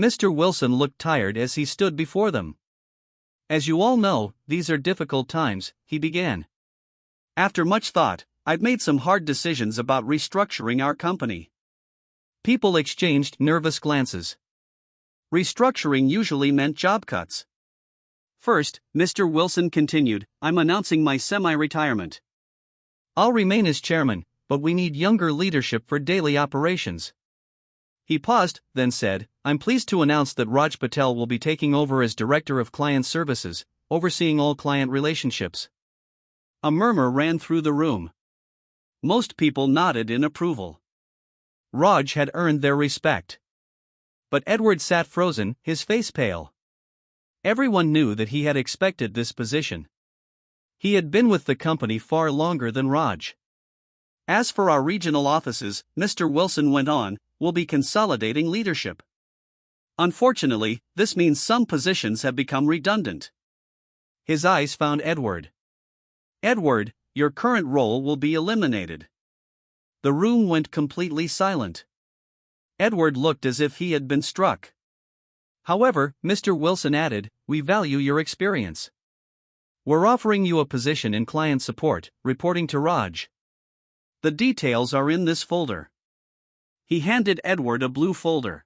Mr. Wilson looked tired as he stood before them. As you all know, these are difficult times, he began. After much thought, I've made some hard decisions about restructuring our company. People exchanged nervous glances. Restructuring usually meant job cuts. First, Mr. Wilson continued, I'm announcing my semi-retirement. I'll remain as chairman, but we need younger leadership for daily operations. He paused, then said, I'm pleased to announce that Raj Patel will be taking over as Director of Client Services, overseeing all client relationships. A murmur ran through the room. Most people nodded in approval. Raj had earned their respect. But Edward sat frozen, his face pale. Everyone knew that he had expected this position. He had been with the company far longer than Raj. As for our regional offices, Mr. Wilson went on, we'll be consolidating leadership. Unfortunately, this means some positions have become redundant. His eyes found Edward. Edward, your current role will be eliminated. The room went completely silent. Edward looked as if he had been struck. However, Mr. Wilson added, we value your experience. We're offering you a position in client support, reporting to Raj. The details are in this folder. He handed Edward a blue folder.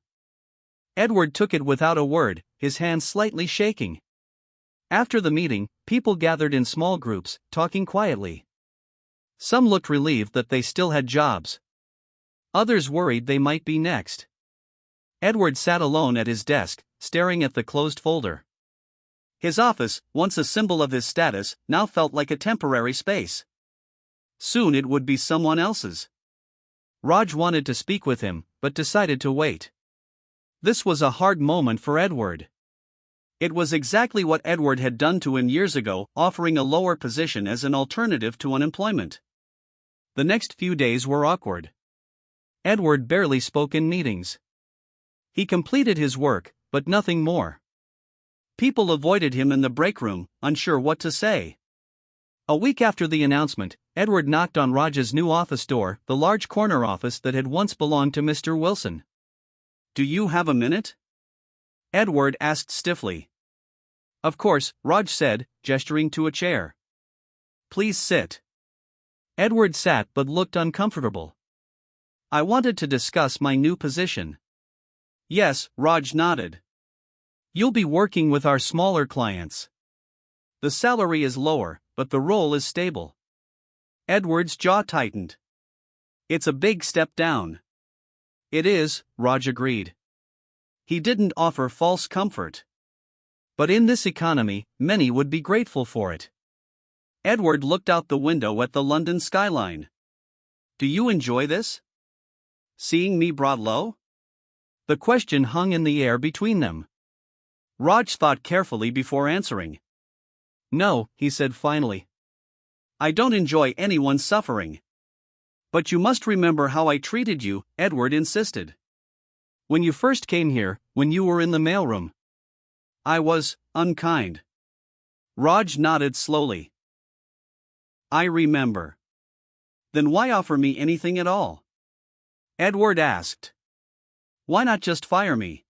Edward took it without a word, his hands slightly shaking. After the meeting, people gathered in small groups, talking quietly. Some looked relieved that they still had jobs. Others worried they might be next. Edward sat alone at his desk, staring at the closed folder. His office, once a symbol of his status, now felt like a temporary space. Soon it would be someone else's. Raj wanted to speak with him, but decided to wait. This was a hard moment for Edward. It was exactly what Edward had done to him years ago, offering a lower position as an alternative to unemployment. The next few days were awkward. Edward barely spoke in meetings. He completed his work, but nothing more. People avoided him in the break room, unsure what to say. A week after the announcement, Edward knocked on Raj's new office door, the large corner office that had once belonged to Mr. Wilson. Do you have a minute? Edward asked stiffly. Of course, Raj said, gesturing to a chair. Please sit. Edward sat but looked uncomfortable. I wanted to discuss my new position. Yes, Raj nodded. You'll be working with our smaller clients. The salary is lower, but the role is stable. Edward's jaw tightened. It's a big step down. It is, Raj agreed. He didn't offer false comfort. But in this economy, many would be grateful for it. Edward looked out the window at the London skyline. Do you enjoy this? Seeing me brought low? The question hung in the air between them. Raj thought carefully before answering. No, he said finally. I don't enjoy anyone suffering. But you must remember how I treated you, Edward insisted. When you first came here, when you were in the mailroom. I was unkind. Raj nodded slowly. I remember. Then why offer me anything at all? Edward asked. Why not just fire me?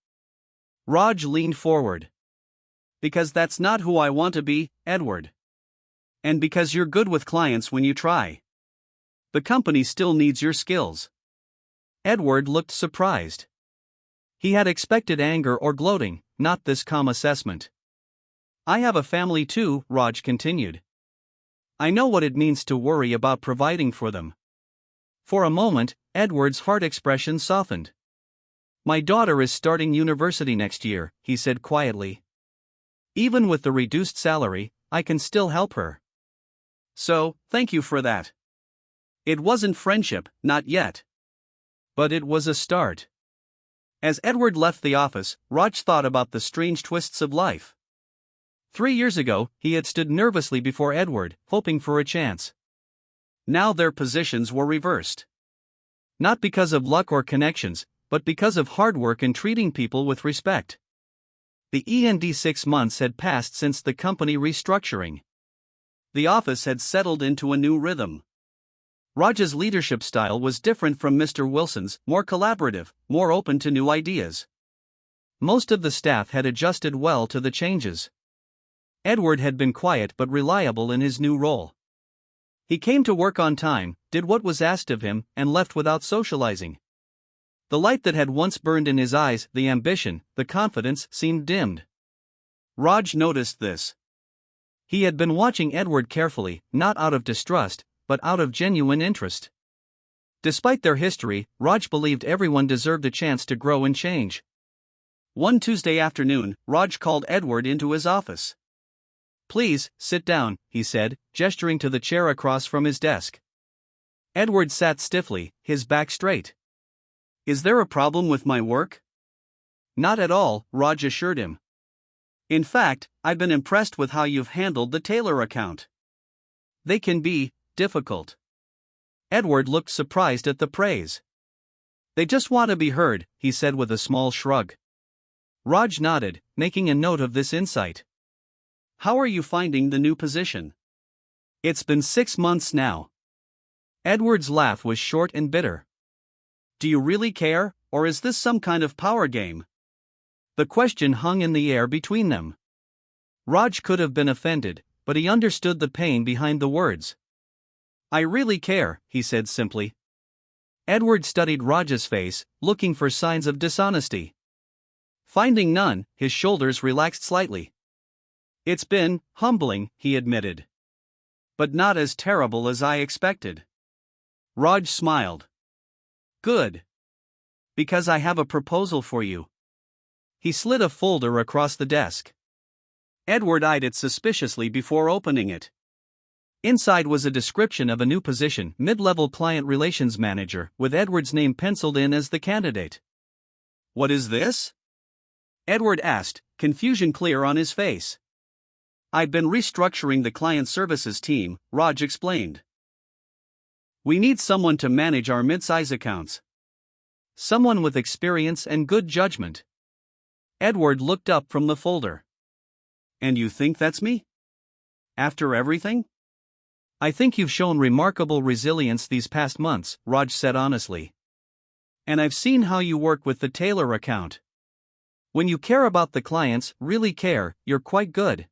Raj leaned forward. Because that's not who I want to be, Edward. And because you're good with clients when you try. The company still needs your skills. Edward looked surprised. He had expected anger or gloating, not this calm assessment. I have a family too, Raj continued. I know what it means to worry about providing for them. For a moment, Edward's heart expression softened. My daughter is starting university next year, he said quietly. Even with the reduced salary, I can still help her. So, thank you for that. It wasn't friendship, not yet. But it was a start. As Edward left the office, Raj thought about the strange twists of life. 3 years ago, he had stood nervously before Edward, hoping for a chance. Now their positions were reversed. Not because of luck or connections, but because of hard work and treating people with respect. The 6 months had passed since the company restructuring. The office had settled into a new rhythm. Raj's leadership style was different from Mr. Wilson's, more collaborative, more open to new ideas. Most of the staff had adjusted well to the changes. Edward had been quiet but reliable in his new role. He came to work on time, did what was asked of him, and left without socializing. The light that had once burned in his eyes, the ambition, the confidence, seemed dimmed. Raj noticed this. He had been watching Edward carefully, not out of distrust, but out of genuine interest. Despite their history, Raj believed everyone deserved a chance to grow and change. One Tuesday afternoon, Raj called Edward into his office. "Please, sit down," he said, gesturing to the chair across from his desk. Edward sat stiffly, his back straight. "Is there a problem with my work?" "Not at all," Raj assured him. "In fact, I've been impressed with how you've handled the Taylor account. They can be difficult." Edward looked surprised at the praise. "They just want to be heard," he said with a small shrug. Raj nodded, making a note of this insight. "How are you finding the new position?" "It's been 6 months now." Edward's laugh was short and bitter. "Do you really care, or is this some kind of power game?" The question hung in the air between them. Raj could have been offended, but he understood the pain behind the words. "I really care," he said simply. Edward studied Raj's face, looking for signs of dishonesty. Finding none, his shoulders relaxed slightly. "It's been humbling," he admitted. "But not as terrible as I expected." Raj smiled. "Good. Because I have a proposal for you." He slid a folder across the desk. Edward eyed it suspiciously before opening it. Inside was a description of a new position, mid-level client relations manager, with Edward's name penciled in as the candidate. "What is this?" Edward asked, confusion clear on his face. "I've been restructuring the client services team," Raj explained. "We need someone to manage our mid-size accounts. Someone with experience and good judgment." Edward looked up from the folder. "And you think that's me? After everything?" "I think you've shown remarkable resilience these past months," Raj said honestly. "And I've seen how you work with the Taylor account. When you care about the clients, really care, you're quite good."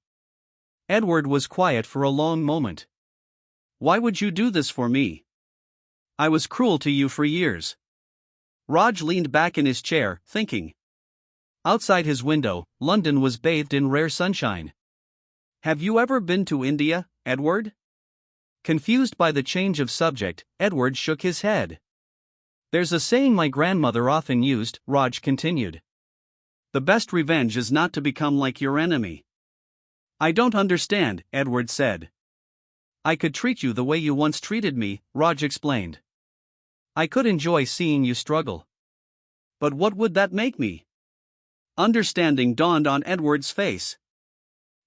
Edward was quiet for a long moment. "Why would you do this for me? I was cruel to you for years." Raj leaned back in his chair, thinking. Outside his window, London was bathed in rare sunshine. "Have you ever been to India, Edward?" Confused by the change of subject, Edward shook his head. "There's a saying my grandmother often used," Raj continued. "The best revenge is not to become like your enemy." "I don't understand," Edward said. "I could treat you the way you once treated me," Raj explained. "I could enjoy seeing you struggle." "But what would that make me?" Understanding dawned on Edward's face.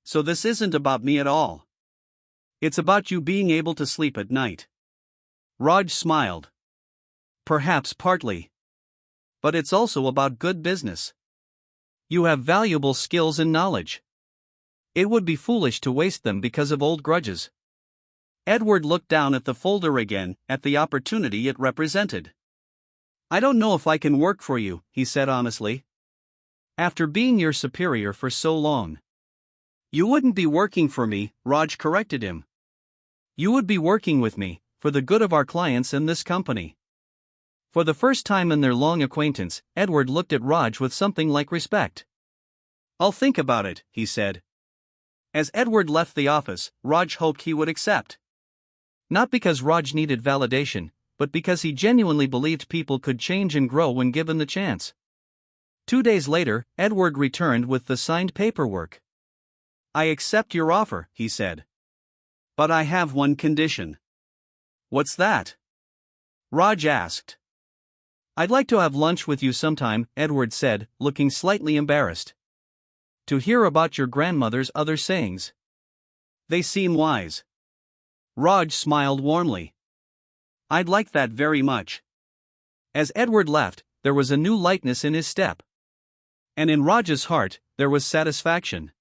"So this isn't about me at all. It's about you being able to sleep at night." Raj smiled. "Perhaps partly. But it's also about good business. You have valuable skills and knowledge. It would be foolish to waste them because of old grudges." Edward looked down at the folder again, at the opportunity it represented. "I don't know if I can work for you," he said honestly. "After being your superior for so long." "You wouldn't be working for me," Raj corrected him. "You would be working with me, for the good of our clients and this company." For the first time in their long acquaintance, Edward looked at Raj with something like respect. "I'll think about it," he said. As Edward left the office, Raj hoped he would accept. Not because Raj needed validation, but because he genuinely believed people could change and grow when given the chance. 2 days later, Edward returned with the signed paperwork. "I accept your offer," he said. "But I have one condition." "What's that?" Raj asked. "I'd like to have lunch with you sometime," Edward said, looking slightly embarrassed. "To hear about your grandmother's other sayings. They seem wise." Raj smiled warmly. "I'd like that very much." As Edward left, there was a new lightness in his step. And in Raj's heart, there was satisfaction.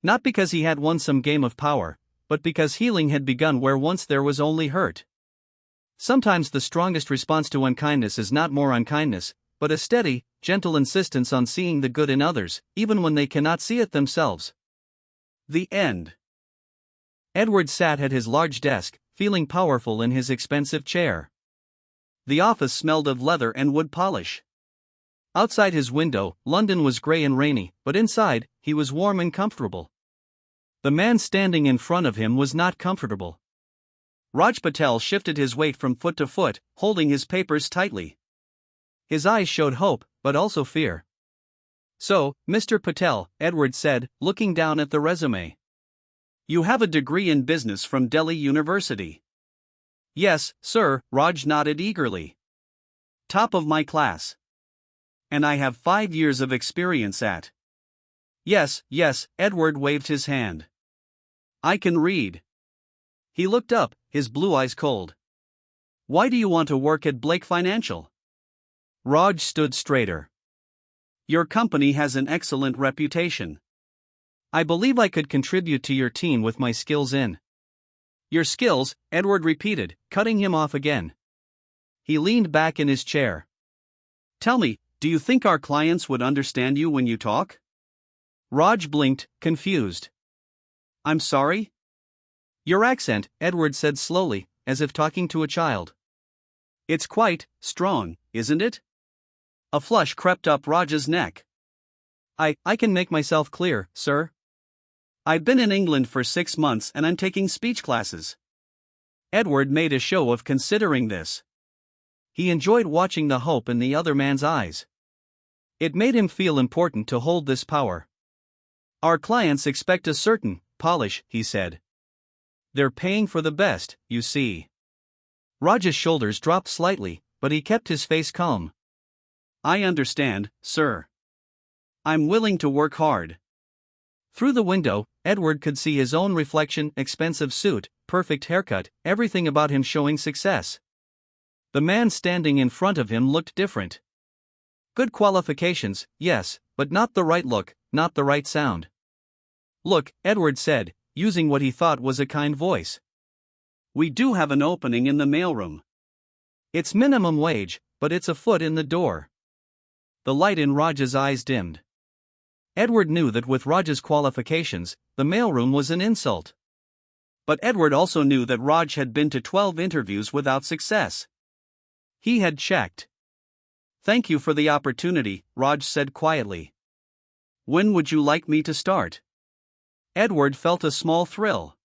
Not because he had won some game of power, but because healing had begun where once there was only hurt. Sometimes the strongest response to unkindness is not more unkindness, but a steady, gentle insistence on seeing the good in others, even when they cannot see it themselves. The end. Edward sat at his large desk, feeling powerful in his expensive chair. The office smelled of leather and wood polish. Outside his window, London was grey and rainy, but inside, he was warm and comfortable. The man standing in front of him was not comfortable. Raj Patel shifted his weight from foot to foot, holding his papers tightly. His eyes showed hope, but also fear. "So, Mr. Patel," Edward said, looking down at the resume. "You have a degree in business from Delhi University." "Yes, sir," Raj nodded eagerly. "Top of my class. And I have 5 years of experience at—" Yes, Edward waved his hand. "I can read." He looked up, his blue eyes cold. "Why do you want to work at Blake Financial?" Raj stood straighter. "Your company has an excellent reputation. I believe I could contribute to your team with my skills in—" "Your skills," Edward repeated, cutting him off again. He leaned back in his chair. "Tell me, do you think our clients would understand you when you talk?" Raj blinked, confused. "I'm sorry?" "Your accent," Edward said slowly, as if talking to a child. "It's quite strong, isn't it?" A flush crept up Raj's neck. I can make myself clear, sir. I've been in England for 6 months and I'm taking speech classes." Edward made a show of considering this. He enjoyed watching the hope in the other man's eyes. It made him feel important to hold this power. "Our clients expect a certain polish," he said. "They're paying for the best, you see." Raj's shoulders dropped slightly, but he kept his face calm. "I understand, sir. I'm willing to work hard." Through the window, Edward could see his own reflection, expensive suit, perfect haircut, everything about him showing success. The man standing in front of him looked different. Good qualifications, yes, but not the right look, not the right sound. "Look," Edward said, using what he thought was a kind voice. "We do have an opening in the mailroom. It's minimum wage, but it's a foot in the door." The light in Raj's eyes dimmed. Edward knew that with Raj's qualifications, the mailroom was an insult. But Edward also knew that Raj had been to 12 interviews without success. He had checked. "Thank you for the opportunity," Raj said quietly. "When would you like me to start?" Edward felt a small thrill.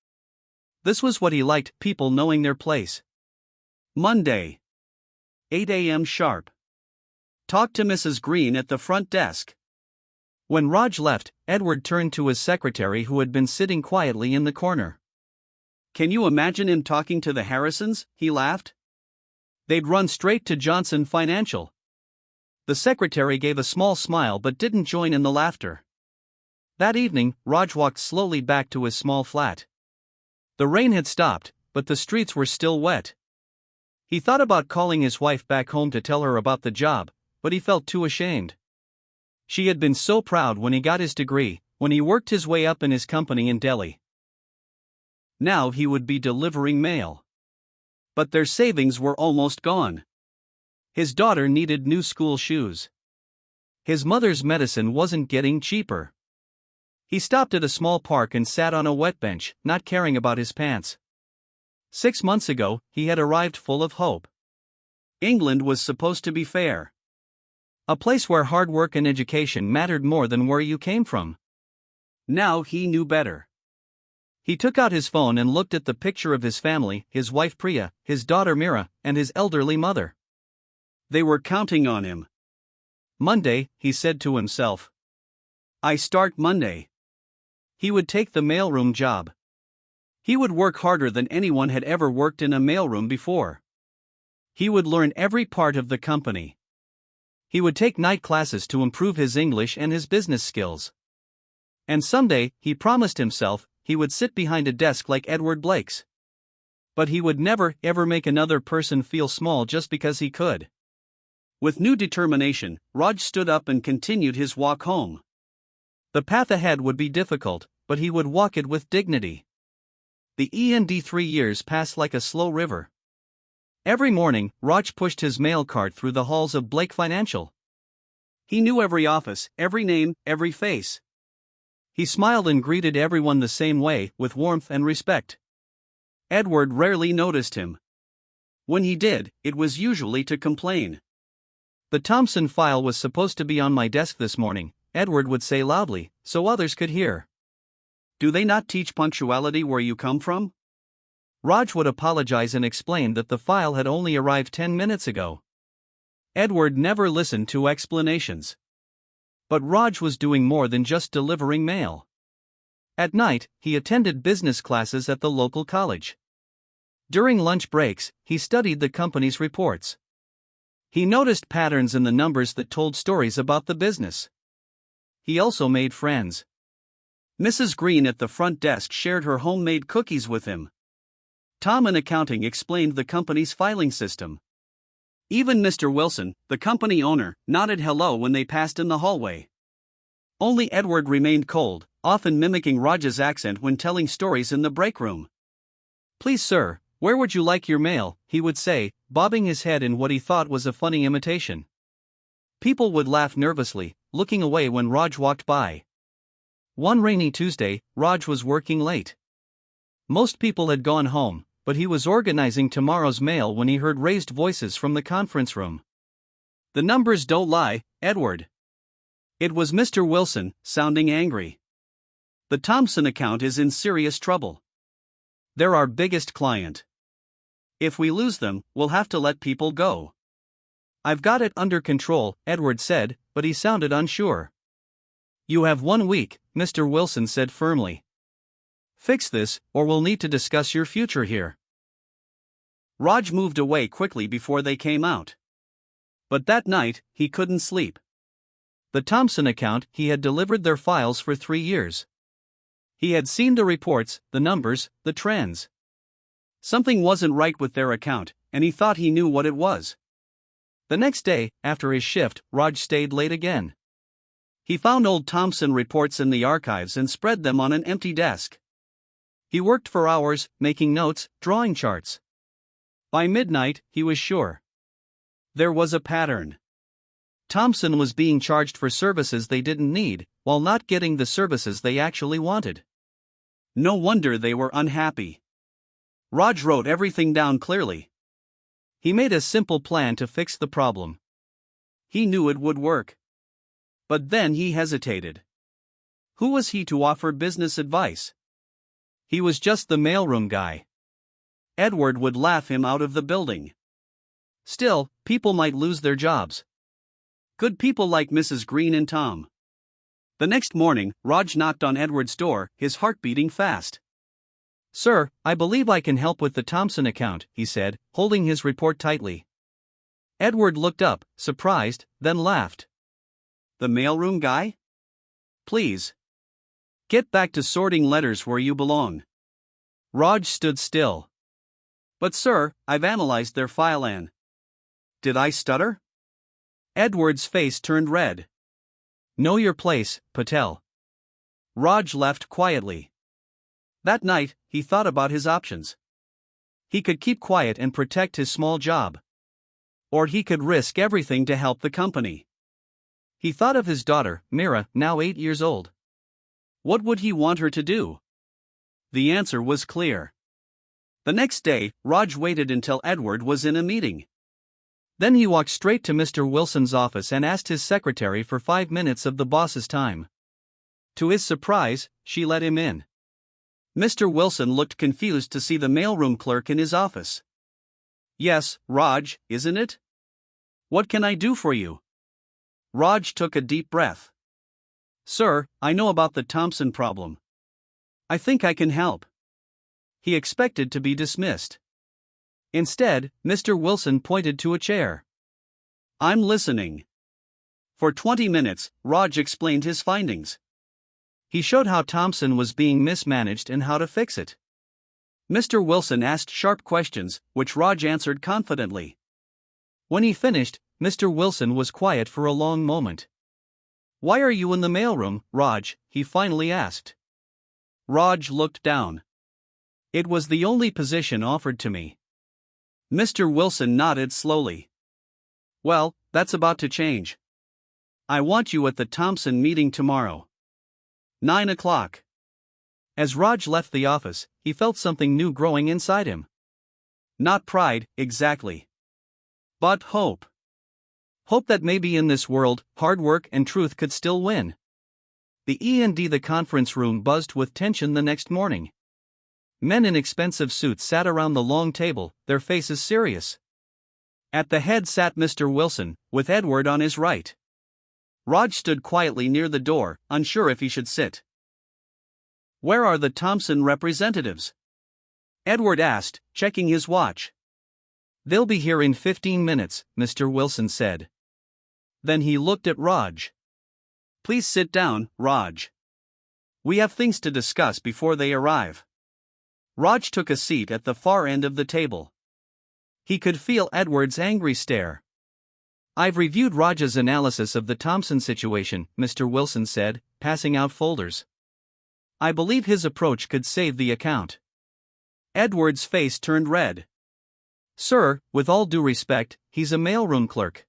This was what he liked, people knowing their place. "Monday. 8 a.m. sharp. Talk to Mrs. Green at the front desk." When Raj left, Edward turned to his secretary who had been sitting quietly in the corner. "Can you imagine him talking to the Harrisons?" he laughed. "They'd run straight to Johnson Financial." The secretary gave a small smile but didn't join in the laughter. That evening, Raj walked slowly back to his small flat. The rain had stopped, but the streets were still wet. He thought about calling his wife back home to tell her about the job, but he felt too ashamed. She had been so proud when he got his degree, when he worked his way up in his company in Delhi. Now he would be delivering mail. But their savings were almost gone. His daughter needed new school shoes. His mother's medicine wasn't getting cheaper. He stopped at a small park and sat on a wet bench, not caring about his pants. 6 months ago, he had arrived full of hope. England was supposed to be fair. A place where hard work and education mattered more than where you came from. Now he knew better. He took out his phone and looked at the picture of his family, his wife Priya, his daughter Mira, and his elderly mother. They were counting on him. "Monday," he said to himself. "I start Monday." He would take the mailroom job. He would work harder than anyone had ever worked in a mailroom before. He would learn every part of the company. He would take night classes to improve his English and his business skills. And someday, he promised himself, he would sit behind a desk like Edward Blake's. But he would never, ever make another person feel small just because he could. With new determination, Raj stood up and continued his walk home. The path ahead would be difficult, but he would walk it with dignity. The 3 years passed like a slow river. Every morning, Raj pushed his mail cart through the halls of Blake Financial. He knew every office, every name, every face. He smiled and greeted everyone the same way, with warmth and respect. Edward rarely noticed him. When he did, it was usually to complain. "The Thompson file was supposed to be on my desk this morning," Edward would say loudly, so others could hear. "Do they not teach punctuality where you come from?" Raj would apologize and explain that the file had only arrived 10 minutes ago. Edward never listened to explanations. But Raj was doing more than just delivering mail. At night, he attended business classes at the local college. During lunch breaks, he studied the company's reports. He noticed patterns in the numbers that told stories about the business. He also made friends. Mrs. Green at the front desk shared her homemade cookies with him. Tom in accounting explained the company's filing system. Even Mr. Wilson, the company owner, nodded hello when they passed in the hallway. Only Edward remained cold, often mimicking Raj's accent when telling stories in the break room. "Please sir, where would you like your mail?" he would say, bobbing his head in what he thought was a funny imitation. People would laugh nervously, looking away when Raj walked by. One rainy Tuesday, Raj was working late. Most people had gone home, but he was organizing tomorrow's mail when he heard raised voices from the conference room. "The numbers don't lie, Edward." It was Mr. Wilson, sounding angry. "The Thompson account is in serious trouble. They're our biggest client. If we lose them, we'll have to let people go." "I've got it under control," Edward said, but he sounded unsure. "You have 1 week," Mr. Wilson said firmly. "Fix this, or we'll need to discuss your future here." Raj moved away quickly before they came out. But that night, he couldn't sleep. The Thompson account, he had delivered their files for 3 years. He had seen the reports, the numbers, the trends. Something wasn't right with their account, and he thought he knew what it was. The next day, after his shift, Raj stayed late again. He found old Thompson reports in the archives and spread them on an empty desk. He worked for hours, making notes, drawing charts. By midnight, he was sure. There was a pattern. Thompson was being charged for services they didn't need, while not getting the services they actually wanted. No wonder they were unhappy. Raj wrote everything down clearly. He made a simple plan to fix the problem. He knew it would work. But then he hesitated. Who was he to offer business advice? He was just the mailroom guy. Edward would laugh him out of the building. Still, people might lose their jobs. Good people like Mrs. Green and Tom. The next morning, Raj knocked on Edward's door, his heart beating fast. "Sir, I believe I can help with the Thompson account," he said, holding his report tightly. Edward looked up, surprised, then laughed. "The mailroom guy? Please. Get back to sorting letters where you belong." Raj stood still. "But sir, I've analyzed their file and..." Did I stutter? Edward's face turned red. "Know your place, Patel." Raj left quietly. That night, he thought about his options. He could keep quiet and protect his small job. Or he could risk everything to help the company. He thought of his daughter, Mira, now 8 years old. What would he want her to do? The answer was clear. The next day, Raj waited until Edward was in a meeting. Then he walked straight to Mr. Wilson's office and asked his secretary for 5 minutes of the boss's time. To his surprise, she let him in. Mr. Wilson looked confused to see the mailroom clerk in his office. "Yes, Raj, isn't it? What can I do for you?" Raj took a deep breath. "Sir, I know about the Thompson problem. I think I can help." He expected to be dismissed. Instead, Mr. Wilson pointed to a chair. "I'm listening." For 20 minutes, Raj explained his findings. He showed how Thompson was being mismanaged and how to fix it. Mr. Wilson asked sharp questions, which Raj answered confidently. When he finished, Mr. Wilson was quiet for a long moment. "Why are you in the mailroom, Raj?" he finally asked. Raj looked down. "It was the only position offered to me." Mr. Wilson nodded slowly. "Well, that's about to change. I want you at the Thompson meeting tomorrow. 9 o'clock. As Raj left the office, he felt something new growing inside him. Not pride, exactly. But hope. Hope that maybe in this world, hard work and truth could still win. The conference room buzzed with tension the next morning. Men in expensive suits sat around the long table, their faces serious. At the head sat Mr. Wilson, with Edward on his right. Raj stood quietly near the door, unsure if he should sit. "Where are the Thompson representatives?" Edward asked, checking his watch. "They'll be here in 15 minutes, Mr. Wilson said. Then he looked at Raj. "Please sit down, Raj. We have things to discuss before they arrive." Raj took a seat at the far end of the table. He could feel Edward's angry stare. "I've reviewed Raj's analysis of the Thompson situation," Mr. Wilson said, passing out folders. "I believe his approach could save the account." Edward's face turned red. "Sir, with all due respect, he's a mailroom clerk.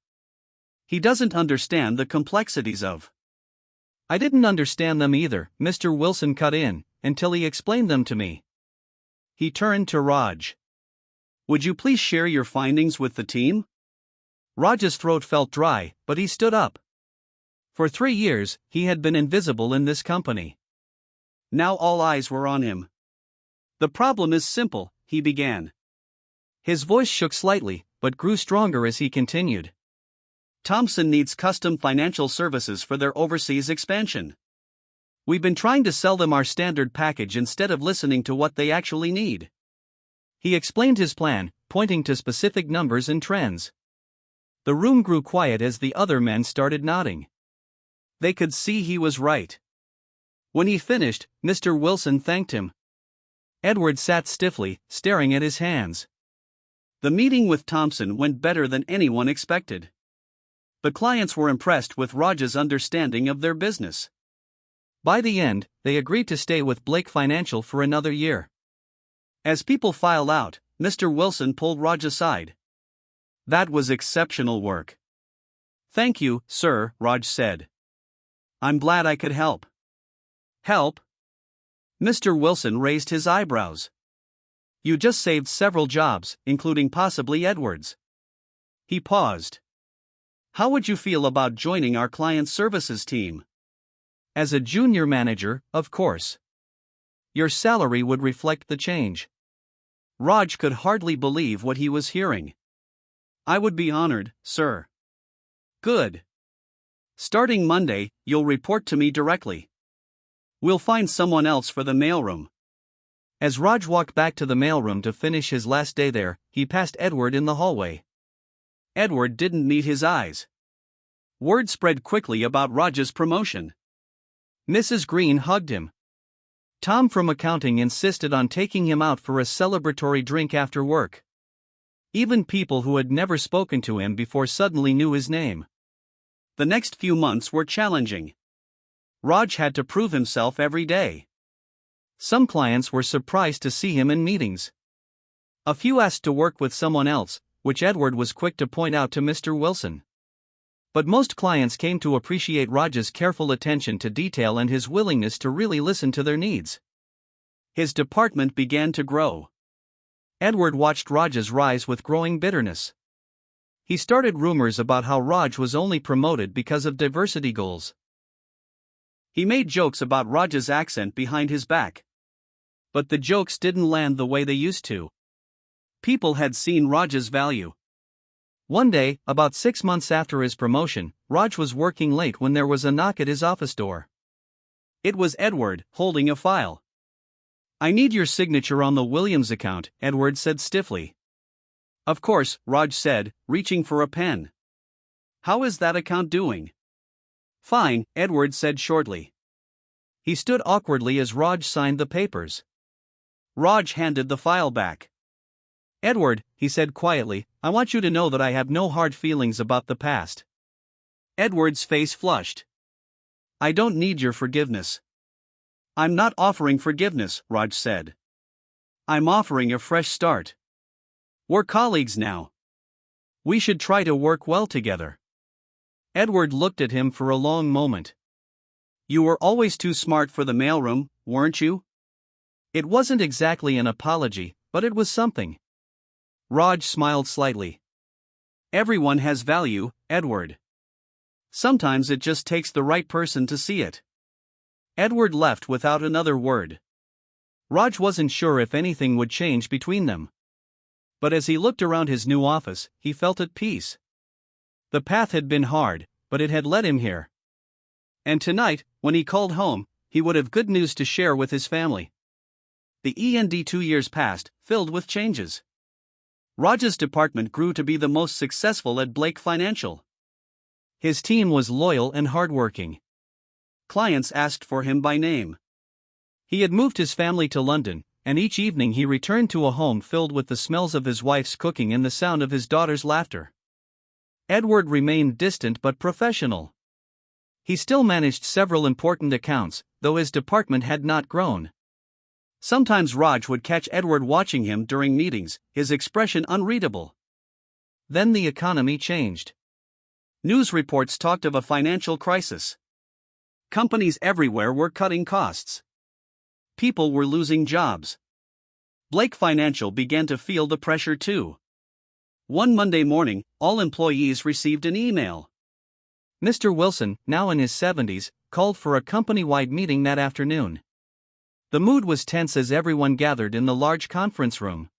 He doesn't understand the complexities of—" "I didn't understand them either," Mr. Wilson cut in, "until he explained them to me." He turned to Raj. "Would you please share your findings with the team?" Raj's throat felt dry, but he stood up. For 3 years, he had been invisible in this company. Now all eyes were on him. "The problem is simple," he began. His voice shook slightly, but grew stronger as he continued. "Thompson needs custom financial services for their overseas expansion. We've been trying to sell them our standard package instead of listening to what they actually need." He explained his plan, pointing to specific numbers and trends. The room grew quiet as the other men started nodding. They could see he was right. When he finished, Mr. Wilson thanked him. Edward sat stiffly, staring at his hands. The meeting with Thompson went better than anyone expected. The clients were impressed with Raj's understanding of their business. By the end, they agreed to stay with Blake Financial for another year. As people filed out, Mr. Wilson pulled Raj aside. "That was exceptional work." "Thank you, sir," Raj said. "I'm glad I could help." "Help?" Mr. Wilson raised his eyebrows. "You just saved several jobs, including possibly Edward's." He paused. "How would you feel about joining our client services team?" "As a junior manager, of course. Your salary would reflect the change." Raj could hardly believe what he was hearing. "I would be honored, sir." "Good. Starting Monday, you'll report to me directly. We'll find someone else for the mailroom." As Raj walked back to the mailroom to finish his last day there, he passed Edward in the hallway. Edward didn't meet his eyes. Word spread quickly about Raj's promotion. Mrs. Green hugged him. Tom from accounting insisted on taking him out for a celebratory drink after work. Even people who had never spoken to him before suddenly knew his name. The next few months were challenging. Raj had to prove himself every day. Some clients were surprised to see him in meetings. A few asked to work with someone else, which Edward was quick to point out to Mr. Wilson. But most clients came to appreciate Raj's careful attention to detail and his willingness to really listen to their needs. His department began to grow. Edward watched Raj's rise with growing bitterness. He started rumors about how Raj was only promoted because of diversity goals. He made jokes about Raj's accent behind his back. But the jokes didn't land the way they used to. People had seen Raj's value. One day, about 6 months after his promotion, Raj was working late when there was a knock at his office door. It was Edward, holding a file. "I need your signature on the Williams account," Edward said stiffly. "Of course," Raj said, reaching for a pen. "How is that account doing?" "Fine," Edward said shortly. He stood awkwardly as Raj signed the papers. Raj handed the file back. "Edward," he said quietly, "I want you to know that I have no hard feelings about the past." Edward's face flushed. "I don't need your forgiveness." "I'm not offering forgiveness," Raj said. "I'm offering a fresh start. We're colleagues now. We should try to work well together." Edward looked at him for a long moment. You were always too smart for the mailroom, weren't you? It wasn't exactly an apology, but it was something. Raj smiled slightly. Everyone has value, Edward. Sometimes it just takes the right person to see it. Edward left without another word. Raj wasn't sure if anything would change between them. But as he looked around his new office, he felt at peace. The path had been hard, but it had led him here. And tonight, when he called home, he would have good news to share with his family. The 2 years passed, filled with changes. Raj's department grew to be the most successful at Blake Financial. His team was loyal and hardworking. Clients asked for him by name. He had moved his family to London, and each evening he returned to a home filled with the smells of his wife's cooking and the sound of his daughter's laughter. Edward remained distant but professional. He still managed several important accounts, though his department had not grown. Sometimes Raj would catch Edward watching him during meetings, his expression unreadable. Then the economy changed. News reports talked of a financial crisis. Companies everywhere were cutting costs. People were losing jobs. Blake Financial began to feel the pressure too. One Monday morning, all employees received an email. Mr. Wilson, now in his 70s, called for a company-wide meeting that afternoon. The mood was tense as everyone gathered in the large conference room.